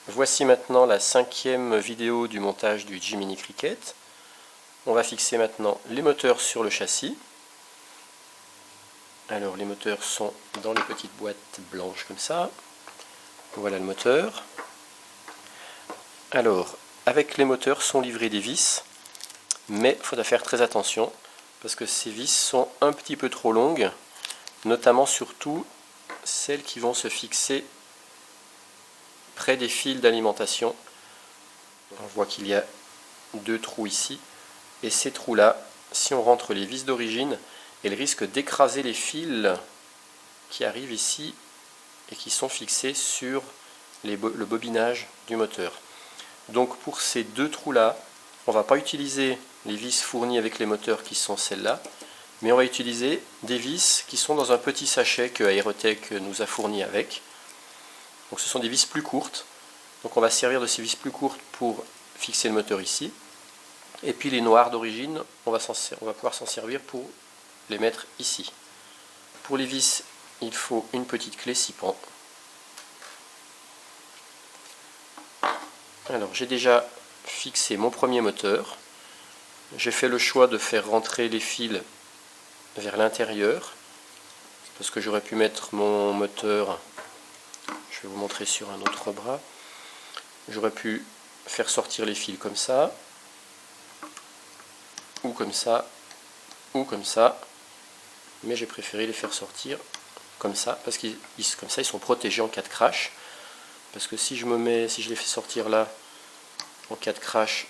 Voici maintenant la 5e vidéo du montage du Jiminy Cricket. On va fixer maintenant les moteurs sur le châssis. Alors les moteurs sont dans les petites boîtes blanches comme ça. Voilà le moteur. Alors, avec les moteurs sont livrés des vis, mais il faudra faire très attention parce que ces vis sont un petit peu trop longues, notamment surtout celles qui vont se fixer près des fils d'alimentation. On voit qu'il y a 2 trous ici, et ces trous là, si on rentre les vis d'origine, elles risquent d'écraser les fils qui arrivent ici et qui sont fixés sur le bobinage du moteur. Donc pour ces 2 trous là, on ne va pas utiliser les vis fournies avec les moteurs qui sont celles-là, mais on va utiliser des vis qui sont dans un petit sachet que Aerotech nous a fourni avec. Donc ce sont des vis plus courtes, donc on va servir de ces vis plus courtes pour fixer le moteur ici. Et puis les noirs d'origine, on va pouvoir s'en servir pour les mettre ici. Pour les vis, il faut une petite clé 6 pans. Alors j'ai déjà fixé mon premier moteur. J'ai fait le choix de faire rentrer les fils vers l'intérieur, parce que j'aurais pu mettre mon moteur, je vais vous montrer sur un autre bras, j'aurais pu faire sortir les fils comme ça, ou comme ça, ou comme ça, mais j'ai préféré les faire sortir comme ça, parce qu'ils comme ça ils sont protégés en cas de crash, parce que si je les fais sortir là, en cas de crash,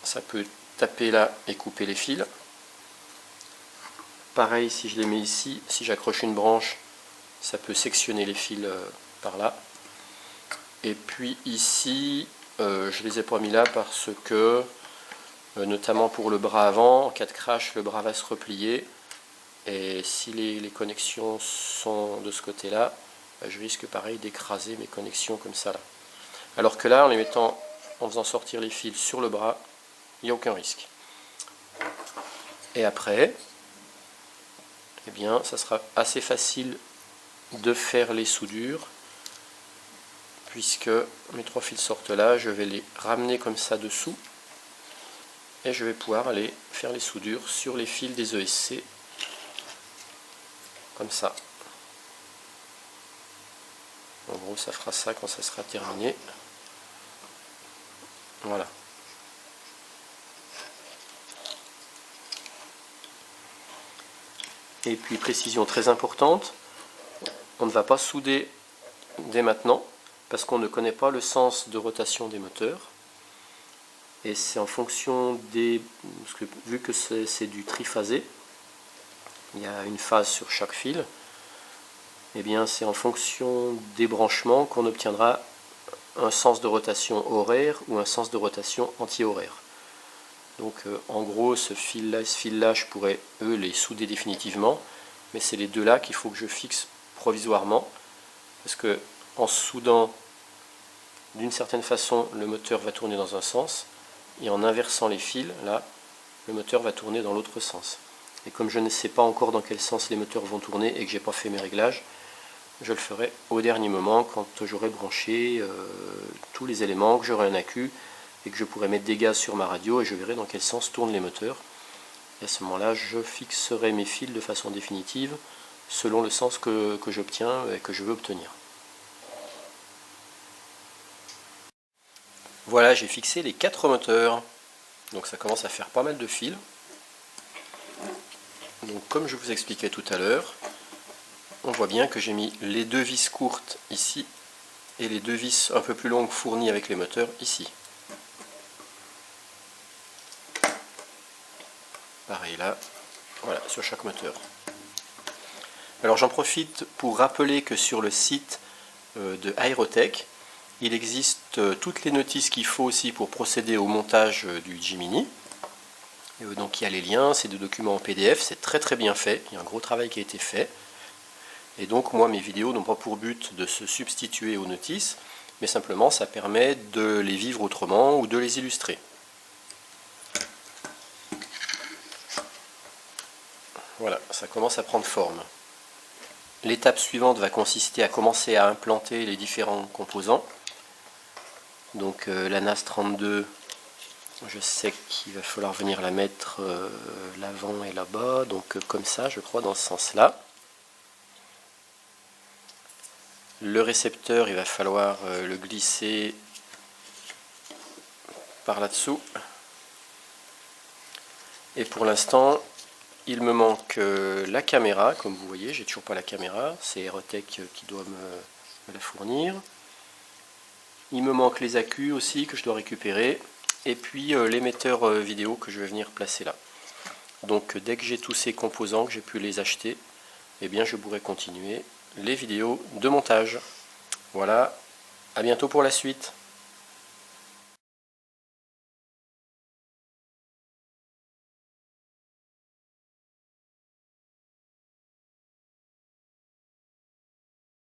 ça peut taper là et couper les fils. Pareil, si je les mets ici, si j'accroche une branche, ça peut sectionner les fils par là. Et puis ici, je les ai pas mis là parce que, notamment pour le bras avant, en cas de crash, le bras va se replier. Et si les connexions sont de ce côté-là, je risque pareil d'écraser mes connexions comme ça là. Alors que là, en faisant sortir les fils sur le bras, il n'y a aucun risque. Et après, eh bien, ça sera assez facile de faire les soudures, puisque mes 3 fils sortent là, je vais les ramener comme ça dessous, et je vais pouvoir aller faire les soudures sur les fils des ESC, comme ça. En gros, ça fera ça quand ça sera terminé. Voilà. Et puis précision très importante, on ne va pas souder dès maintenant parce qu'on ne connaît pas le sens de rotation des moteurs. Et c'est en fonction vu que c'est du triphasé, il y a une phase sur chaque fil, et bien c'est en fonction des branchements qu'on obtiendra un sens de rotation horaire ou un sens de rotation anti-horaire. Donc en gros, ce fil-là, je pourrais les souder définitivement, mais c'est les deux là qu'il faut que je fixe provisoirement, parce que en soudant d'une certaine façon, le moteur va tourner dans un sens, et en inversant les fils, là, le moteur va tourner dans l'autre sens. Et comme je ne sais pas encore dans quel sens les moteurs vont tourner et que j'ai pas fait mes réglages, je le ferai au dernier moment quand j'aurai branché tous les éléments, que j'aurai un accu, et que je pourrai mettre des gaz sur ma radio et je verrai dans quel sens tournent les moteurs. Et à ce moment-là, je fixerai mes fils de façon définitive selon le sens que j'obtiens et que je veux obtenir. Voilà, j'ai fixé les 4 moteurs. Donc ça commence à faire pas mal de fils. Donc comme je vous expliquais tout à l'heure, on voit bien que j'ai mis les 2 vis courtes ici et les 2 vis un peu plus longues fournies avec les moteurs ici. Pareil là, voilà, sur chaque moteur. Alors j'en profite pour rappeler que sur le site de Aerotech, il existe toutes les notices qu'il faut aussi pour procéder au montage du Jiminy. Donc il y a les liens, c'est des documents en PDF, c'est très très bien fait, il y a un gros travail qui a été fait. Et donc moi mes vidéos n'ont pas pour but de se substituer aux notices, mais simplement ça permet de les vivre autrement ou de les illustrer. Voilà, ça commence à prendre forme. L'étape suivante va consister à commencer à implanter les différents composants. Donc la NAS 32, je sais qu'il va falloir venir la mettre l'avant et là-bas, donc comme ça je crois, dans ce sens-là. Le récepteur, il va falloir le glisser par là-dessous. Et pour l'instant, il me manque la caméra, comme vous voyez, j'ai toujours pas la caméra, c'est Aerotech qui doit me la fournir. Il me manque les accus aussi que je dois récupérer, et puis l'émetteur vidéo que je vais venir placer là. Donc dès que j'ai tous ces composants, que j'ai pu les acheter, eh bien je pourrai continuer les vidéos de montage. Voilà, à bientôt pour la suite.